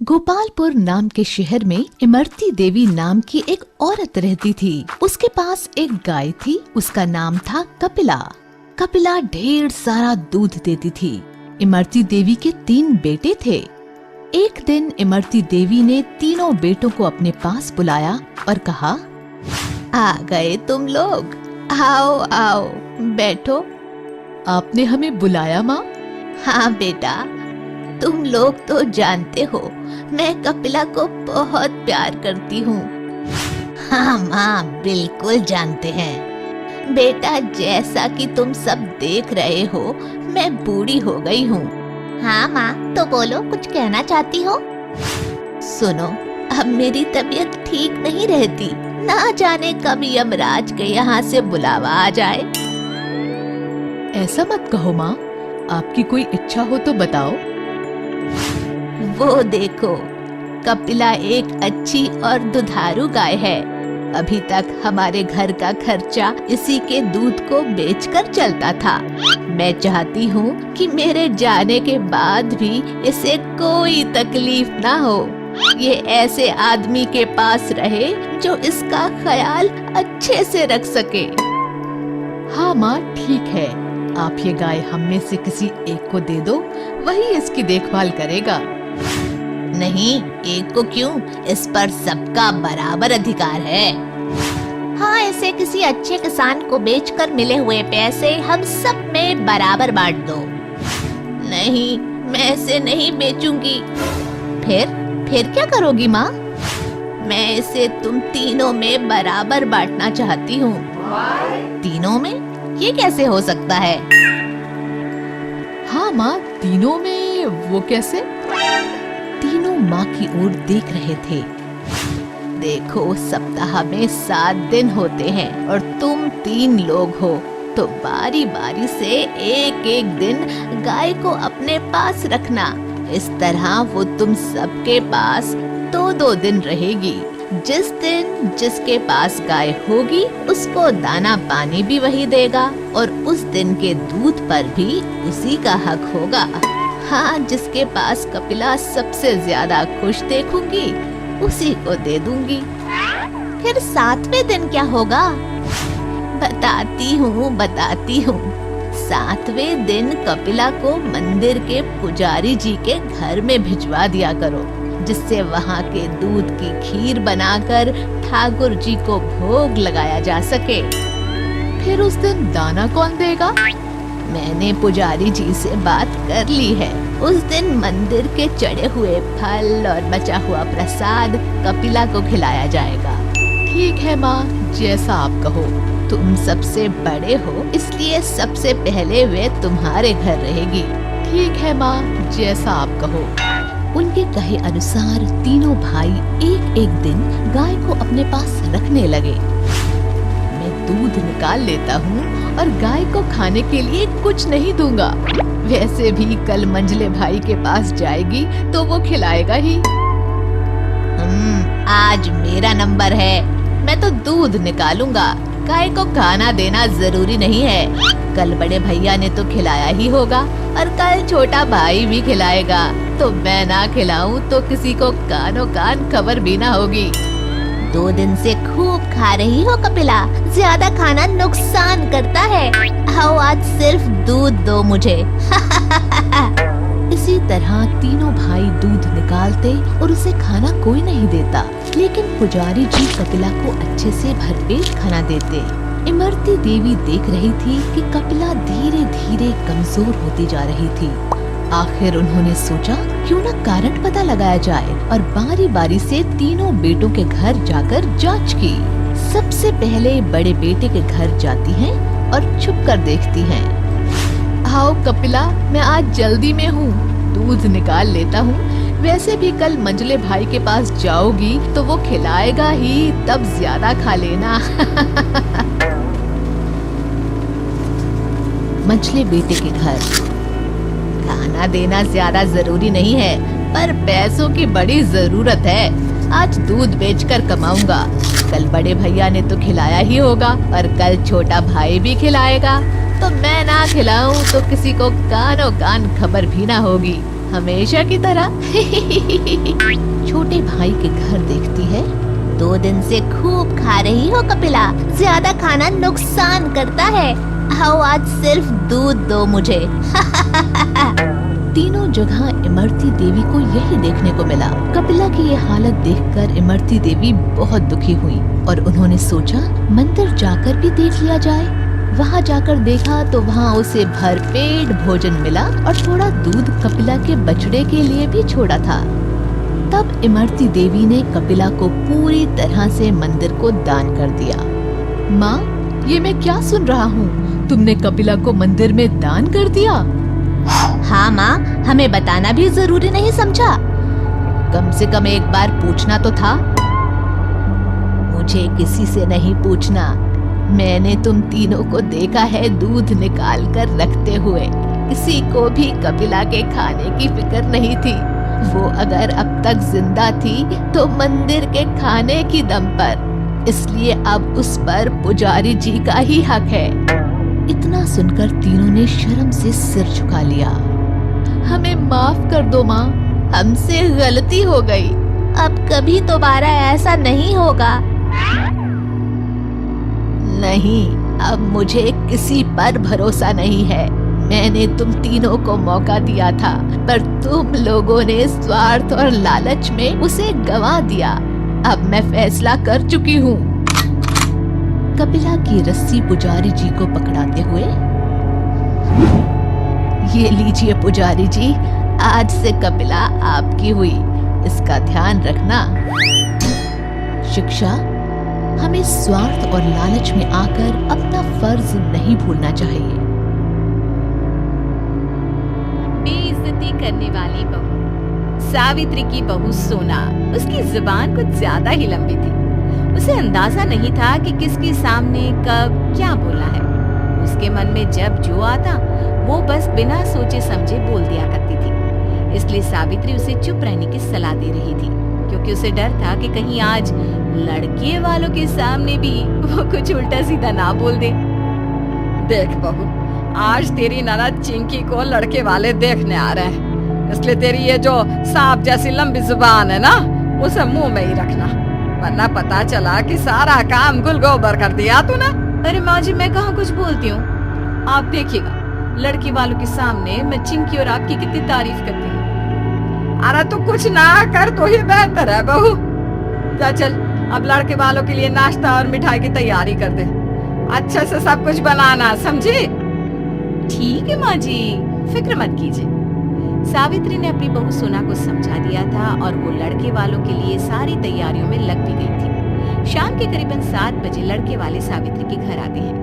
गोपालपुर नाम के शहर में इमरती देवी नाम की एक औरत रहती थी। उसके पास एक गाय थी, उसका नाम था कपिला। कपिला ढेर सारा दूध देती थी। इमरती देवी के 3 बेटे थे। एक दिन इमरती देवी ने तीनों बेटों को अपने पास बुलाया और कहा, आ गए तुम लोग, आओ आओ बैठो। आपने हमें बुलाया माँ? हाँ बेटा, तुम लोग तो जानते हो मैं कपिला को बहुत प्यार करती हूँ। हाँ माँ, बिल्कुल जानते हैं बेटा। जैसा कि तुम सब देख रहे हो, मैं बूढ़ी हो गई हूँ। हाँ माँ, तो बोलो, कुछ कहना चाहती हो? सुनो, अब मेरी तबीयत ठीक नहीं रहती, ना जाने कब यमराज के यहाँ से बुलावा आ जाए। ऐसा मत कहो माँ, आपकी कोई इच्छा हो तो बताओ। वो देखो, कपिला एक अच्छी और दुधारू गाय है। अभी तक हमारे घर का खर्चा इसी के दूध को बेचकर चलता था। मैं चाहती हूँ कि मेरे जाने के बाद भी इसे कोई तकलीफ ना हो। ये ऐसे आदमी के पास रहे जो इसका ख्याल अच्छे से रख सके। हाँ माँ, ठीक है, आप ये गाय हम में से किसी एक को दे दो, वही इसकी देखभाल करेगा। नहीं, एक को क्यों? इस पर सबका बराबर अधिकार है। हाँ, इसे किसी अच्छे किसान को बेचकर मिले हुए पैसे हम सब में बराबर बांट दो। नहीं, मैं इसे नहीं बेचूंगी। फिर क्या करोगी माँ? मैं इसे तुम तीनों में बराबर बांटना चाहती हूँ। तीनों में? ये कैसे हो सकता है? हाँ माँ, तीनों में वो कैसे? तीनों माँ की ओर देख रहे थे। देखो, सप्ताह में 7 दिन होते हैं और तुम 3 लोग हो, तो बारी बारी से एक एक दिन गाय को अपने पास रखना। इस तरह वो तुम सबके पास 2-2 दिन रहेगी। जिस दिन जिसके पास गाय होगी, उसको दाना पानी भी वही देगा और उस दिन के दूध पर भी उसी का हक होगा। हाँ, जिसके पास कपिला सबसे ज्यादा खुश देखूंगी, उसी को दे दूंगी। फिर 7वें दिन क्या होगा? बताती हूँ। 7वें दिन कपिला को मंदिर के पुजारी जी के घर में भिजवा दिया करो, जिससे वहाँ के दूध की खीर बनाकर ठाकुर जी को भोग लगाया जा सके। फिर उस दिन दाना कौन देगा? मैंने पुजारी जी से बात कर ली है। उस दिन मंदिर के चढ़े हुए फल और बचा हुआ प्रसाद कपिला को खिलाया जाएगा। ठीक है माँ, जैसा आप कहो। तुम सबसे बड़े हो, इसलिए सबसे पहले वे तुम्हारे घर रहेगी। ठीक है माँ, जैसा आप कहो। उनके कहे अनुसार तीनों भाई एक एक दिन गाय को अपने पास रखने लगे। मैं दूध निकाल लेता हूँ और गाय को खाने के लिए कुछ नहीं दूंगा। वैसे भी कल मंझले भाई के पास जाएगी तो वो खिलाएगा ही। आज मेरा नंबर है, मैं तो दूध निकालूंगा। गाय को खाना देना जरूरी नहीं है। कल बड़े भैया ने तो खिलाया ही होगा और कल छोटा भाई भी खिलाएगा। तो मैं ना खिलाऊं तो किसी को कानो कान खबर भी ना होगी। 2 दिन से खूब खा रही हो कपिला, ज्यादा खाना नुकसान करता है। आओ, आज सिर्फ दूध दो मुझे। इसी तरह तीनों भाई दूध निकालते और उसे खाना कोई नहीं देता, लेकिन पुजारी जी कपिला को अच्छे से भरपेट खाना देते। इमरती देवी देख रही थी कि कपिला धीरे धीरे कमजोर होती जा रही थी। आखिर उन्होंने सोचा क्यों न कारण पता लगाया जाए और बारी बारी से तीनों बेटों के घर जाकर जांच की। सबसे पहले बड़े बेटे के घर जाती हैं और छुप कर देखती हैं। आओ कपिला, मैं आज जल्दी में हूँ, दूध निकाल लेता हूँ। वैसे भी कल मंझले भाई के पास जाओगी तो वो खिलाएगा ही, तब ज्यादा खा लेना। मंझले बेटे के घर। खाना देना ज्यादा जरूरी नहीं है, पर पैसों की बड़ी जरूरत है। आज दूध बेचकर कमाऊंगा। कल बड़े भैया ने तो खिलाया ही होगा और कल छोटा भाई भी खिलाएगा। तो मैं ना खिलाऊं तो किसी को कानो कान खबर भी ना होगी। हमेशा की तरह। छोटे भाई के घर देखती है। 2 दिन से खूब खा रही हो कपिला, ज्यादा खाना नुकसान करता है। आओ आज सिर्फ दूध दो मुझे। तीनों जगह इमरती देवी को यही देखने को मिला। कपिला की ये हालत देखकर इमरती देवी बहुत दुखी हुई और उन्होंने सोचा मंदिर जाकर भी देख लिया जाए। वहाँ जाकर देखा तो वहाँ उसे भरपेट भोजन मिला और थोड़ा दूध कपिला के बछड़े के लिए भी छोड़ा था। तब इमरती देवी ने कपिला को पूरी तरह से मंदिर को दान कर दिया। माँ, ये मैं क्या सुन रहा हूँ? तुमने कपिला को मंदिर में दान कर दिया? हाँ माँ, हमें बताना भी जरूरी नहीं समझा? कम से कम एक बार पूछना तो था। मुझे किसी से नहीं पूछना। मैंने तुम तीनों को देखा है दूध निकाल कर रखते हुए। किसी को भी कपिला के खाने की फिक्र नहीं थी। वो अगर अब तक जिंदा थी तो मंदिर के खाने की दम पर, इसलिए अब उस पर पुजारी जी का ही हक है। इतना सुनकर तीनों ने शर्म से सिर झुका लिया। हमें माफ कर दो माँ, हमसे गलती हो गई। अब कभी दोबारा ऐसा नहीं होगा। नहीं, अब मुझे किसी पर भरोसा नहीं है। मैंने तुम तीनों को मौका दिया था, पर तुम लोगों ने स्वार्थ और लालच में उसे गंवा दिया। अब मैं फैसला कर चुकी हूँ। कपिला की रस्सी पुजारी जी को पकड़ाते हुए, ये लीजिए पुजारी जी, आज से कपिला आपकी हुई, इसका ध्यान रखना। शिक्षा, हमें स्वार्थ और लालच में आकर अपना फर्ज नहीं भूलना चाहिए। बेइज्जती करने वाली बहू। सावित्री की बहू सोना, उसकी जुबान कुछ ज्यादा ही लंबी थी। उसे अंदाजा नहीं था कि किसके सामने कब क्या बोला है। उसके मन में जब जो आता वो बस बिना सोचे समझे बोल दिया करती थी। इसलिए सावित्री उसे चुप रहने की सलाह दे रही थी, क्योंकि उसे डर था कि कहीं आज लड़के वालों के सामने भी वो कुछ उल्टा सीधा ना बोल दे। देख बहू, आज तेरी ननद चिंकी को लड़के वाले देखने आ रहे हैं, इसलिए तेरी ये जो सांप जैसी लंबी जुबान है ना, उसे मुंह में ही रखना, वरना पता चला कि सारा काम गुलगोबर कर दिया तूने। अरे माँ जी, मैं कहाँ कुछ बोलती हूँ। आप देखिएगा, लड़की वालों के सामने मैं चिंकी और आपकी कितनी तारीफ करती हूँ। अरे तू कुछ ना कर तो ही बेहतर है बहू। जा चल, अब लड़के वालों के लिए नाश्ता और मिठाई की तैयारी कर दे। अच्छे से सब कुछ बनाना, समझी? ठीक है माँ जी, फिक्र मत कीजिए। सावित्री ने अपनी बहू सोना को समझा दिया था और वो लड़के वालों के लिए सारी तैयारियों में लग भी गई थी। शाम के करीबन 7 बजे लड़के वाले सावित्री के घर आते हैं।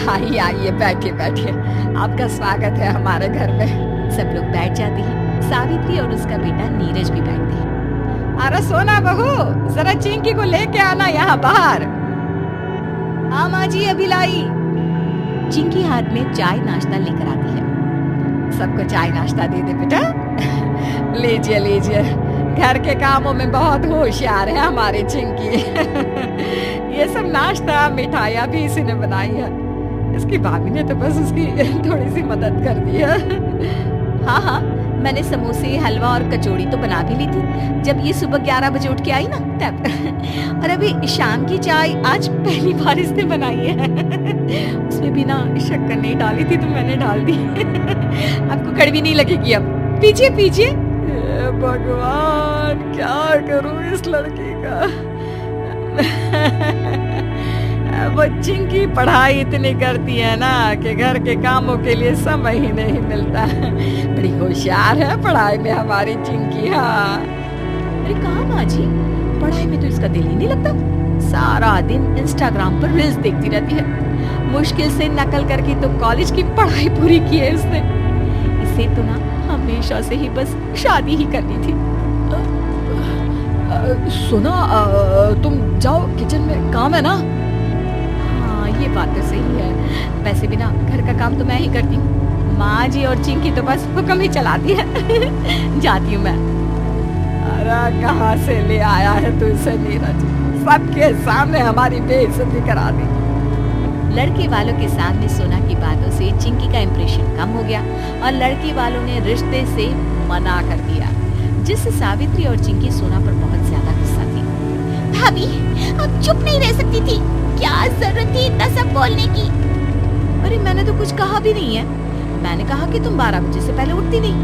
आइए आइए, बैठिए बैठिए, आपका स्वागत है हमारे घर में। सब लोग बैठ जाते हैं। सावित्री और उसका बेटा नीरज भी बैठते हैं। अरे सोना बहू, जरा चिंकी को लेके आना यहाँ बाहर। हाँ माँ जी, अभी लाई। चिंकी हाथ में चाय नाश्ता लेकर आती है। सबको चाय नाश्ता दे दे बेटा। लीजिए लीजिए, घर के कामों में बहुत होशियार है हमारी चिंकी। ये सब नाश्ता मिठाइयाँ भी इसी ने बनाई है। इसकी भाभी ने तो बस उसकी थोड़ी सी मदद कर दी है। हाँ हाँ, मैंने समोसे, हलवा और कचौड़ी तो बना भी ली थी जब ये सुबह 11 बजे उठ के आई ना तब। और अभी शाम की चाय आज पहली बार इसने बनाई है। उसमें भी ना शक्कर नहीं डाली थी तो मैंने डाल दी। आपको कड़वी नहीं लगेगी अब। पीछे पीछे। भगवान, क्या करूं इस लड़की का। बच्ची की पढ़ाई इतनी करती है ना कि घर के कामों के लिए समय ही नहीं मिलता। बड़ी होशियार है पढ़ाई में हमारी चिंकी। हाँ, अरे कहाँ माँ जी, पढ़ाई में तो इसका दिल ही नहीं लगता। सारा दिन इंस्टाग्राम पर रील्स देखती रहती है। मुश्किल से नकल करके तो कॉलेज की पढ़ाई पूरी की है उसने। इसे तो ना हमेशा से ही बस शादी ही करनी थी। सुना, तुम जाओ, किचन में काम है ना। हाँ, ये बात तो सही है। वैसे भी ना घर का काम तो मैं ही करती हूँ। माँ जी और चिंकी तो बस हुक्म ही चलाती है। जाती हूँ मैं। अरे कहाँ से ले आया है तू इसे नीरज, सबके सामने हमारी बेइज्जती करा दी। लड़के वालों के सामने सोना की बातों से चिंकी का इम्प्रेशन कम हो गया और लड़के वालों ने रिश्ते से मना कर दिया, जिससे सावित्री और चिंकी सोना पर बहुत ज्यादा गुस्सा थी। भाभी, अब चुप नहीं रह सकती थी, क्या जरूरत थी इतना सब बोलने की? अरे मैंने तो कुछ कहा भी नहीं है। मैंने कहा कि तुम 12 बजे से पहले उठती नहीं।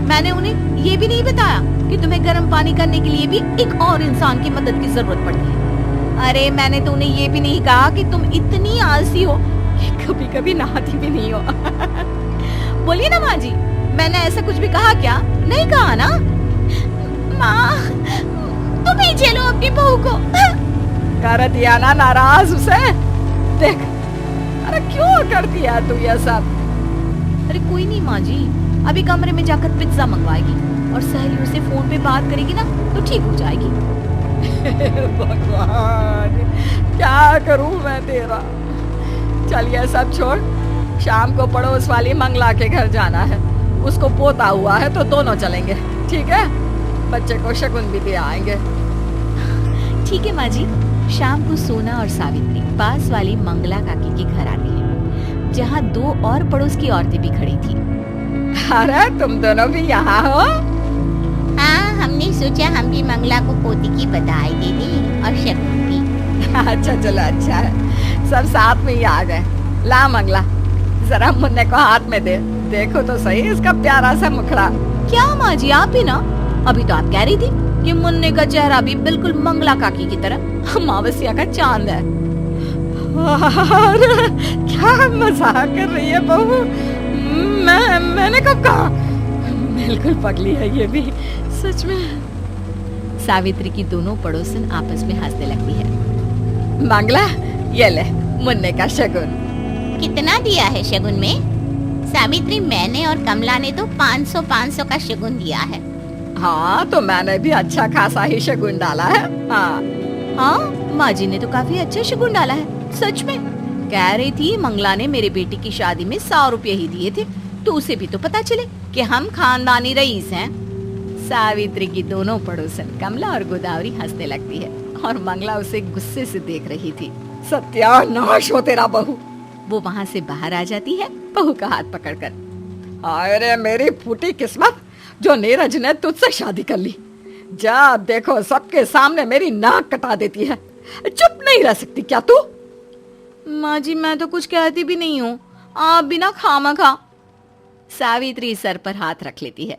मैंने उन्हें ये भी नहीं बताया कि तुम्हें गर्म पानी करने के लिए भी एक और इंसान की मदद की जरूरत पड़ती है। अरे मैंने तो उन्हें ये भी नहीं कहा कि तुम इतनी आलसी हो कि कभी कभी नहाती भी नहीं हो। बोलिए ना माँ जी, मैंने ऐसा कुछ भी कहा क्या? नहीं कहा ना? माँ, तुम ही झेलो अपनी बहू को। कर दिया ना नाराज उसे। देख, अरे क्यों करती है तू ये सब? अरे कोई नहीं माँ जी, अभी कमरे में जाकर पिज्जा मंगवाएगी और सहेलियों से फोन पे बात करेगी ना तो ठीक हो जाएगी। भगवान, क्या करूं मैं तेरा। चलिए सब छोड़, शाम को पड़ोस वाली मंगला के घर जाना है। उसको पोता हुआ है तो दोनों चलेंगे, ठीक है? बच्चे को शगुन भी दे आएंगे। ठीक है माँ जी। शाम को सोना और सावित्री पास वाली मंगला काकी के घर आती है, जहाँ 2 और पड़ोस की औरतें भी खड़ी थी। अरे तुम दोनों भी यहाँ हो? हाँ, हमने सोचा हम भी मंगला को पोती की बधाई दे दें और शगुन भी। अच्छा चलो, अच्छा है, सब साथ में ही आ गए। ला मंगला, जरा मुन्ने को हाथ में दे, देखो तो सही इसका प्यारा सा मुखड़ा। क्या माँ जी, आप ही ना? अभी तो आप कह रही थी कि मुन्ने का चेहरा भी बिल्कुल मंगला काकी की तरह अमावस्या का चांद है। अरे क्या मजाक कर रही है बहू? मैंने कब कहा? बिल्कुल पगली है ये भी, सच में। सावित्री की दोनों पड़ोसन आपस में हंसने लगती है। मंगला, ये ले मुन्ने का शगुन। कितना दिया है शगुन में? सावित्री, मैंने और कमला ने तो 500 का शगुन दिया है। हाँ, तो मैंने भी अच्छा खासा ही शगुन डाला है। हाँ, माँ जी ने तो काफी अच्छा शगुन डाला है, सच में। कह रही थी मंगला ने मेरे बेटी की शादी में 100 रुपए ही दिए थे, तो उसे भी तो पता चले कि हम खानदानी रईस हैं। सावित्री की दोनों पड़ोसन कमला और गोदावरी हंसने लगती है और मंगला उसे गुस्से से देख रही थी। सत्यानाश हो तेरा बहू। वो वहाँ से बाहर आ जाती है, बहू का हाथ पकड़कर। अरे मेरी फूटी किस्मत, जो नीरज ने तुझसे शादी कर ली। जब देखो सबके सामने मेरी नाक कटा देती है। चुप नहीं रह सकती क्या तू? माँ जी, मैं तो कुछ कहती भी नहीं हूँ, आप बिना खामखा। सावित्री सर पर हाथ रख लेती है।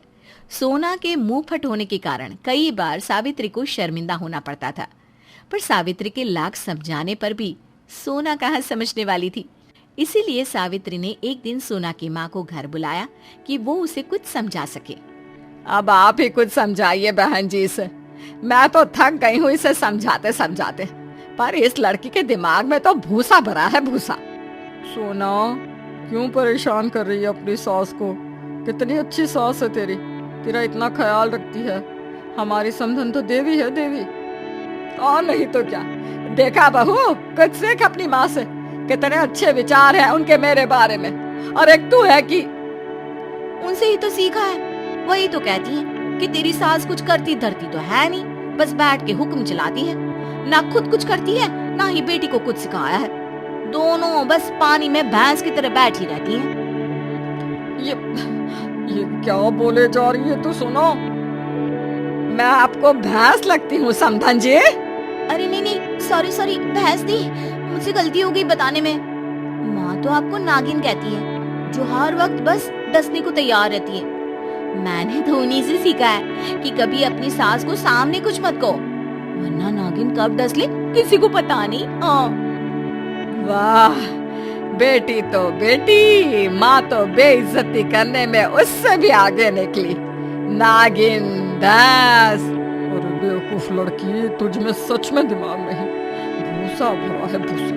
सोना के मुंह फट होने के कारण कई बार सावित्री को शर्मिंदा होना पड़ता था, पर सावित्री के लाख समझाने पर भी सोना कहाँ समझने वाली थी। इसीलिए सावित्री ने एक दिन सोना की माँ को घर बुलाया कि वो उसे कुछ समझा सके। अब आप ही कुछ समझाइए बहन जी से, मैं तो थक गई हूँ इसे समझाते समझाते। पर इस लड़की के दिमाग में तो भूसा भरा है, भूसा। सोना, क्यों परेशान कर रही है अपनी सास को? कितनी अच्छी सास है तेरी, तेरा इतना ख्याल रखती है। हमारी समधन तो देवी है, देवी। और नहीं तो क्या। देखा बहू, कुछ सीख अपनी माँ से, कितने अच्छे विचार हैं उनके मेरे बारे में। और एक तू है कि उनसे ही तो सीखा है। वही तो कहती है कि तेरी सास कुछ करती धरती तो है नहीं, बस बैठ के हुक्म चलाती है। ना खुद कुछ करती है, ना ही बेटी को कुछ सिखाया है। दोनों बस पानी में भैंस की तरह बैठी रहती हैं। ये क्या बोले जा रही है तू? सुनो, मैं आपको भैंस लगती हूँ समधन जी? अरे नहीं, सॉरी, भैंस नहीं, मुझसे गलती हो गई बताने में। माँ तो आपको नागिन कहती है, जो हर वक्त बस डसने को तैयार रहती है। मैंने तो उन्हीं से सीखा है कि कभी अपनी सास को सामने कुछ मत कहो, वरना नागिन कब डस ले किसी को पता नहीं। वाह, बेटी तो बेटी, माँ तो बेइज्जती करने में उससे भी आगे निकली। नागिन, दास। और बेवकूफ लड़की, तुझ में सच में दिमाग नहीं, भूसा भरा है, भूसा।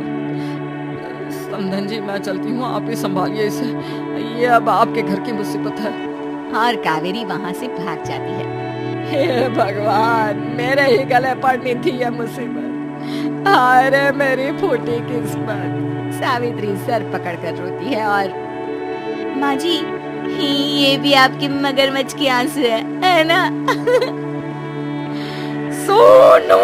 समधन जी, मैं चलती हूँ, आप ही संभालिए इसे, ये अब आपके घर की मुसीबत है। और कावेरी वहाँ से भाग जाती है। हे भगवान, मेरे ही गले पड़नी थी ये मुसीबत। अरे मेरी फूटी किस्मत। सावित्री सर पकड़कर रोती है और माँ जी, ये भी आपके मगरमच्छ के आंसू है ना? सोनू।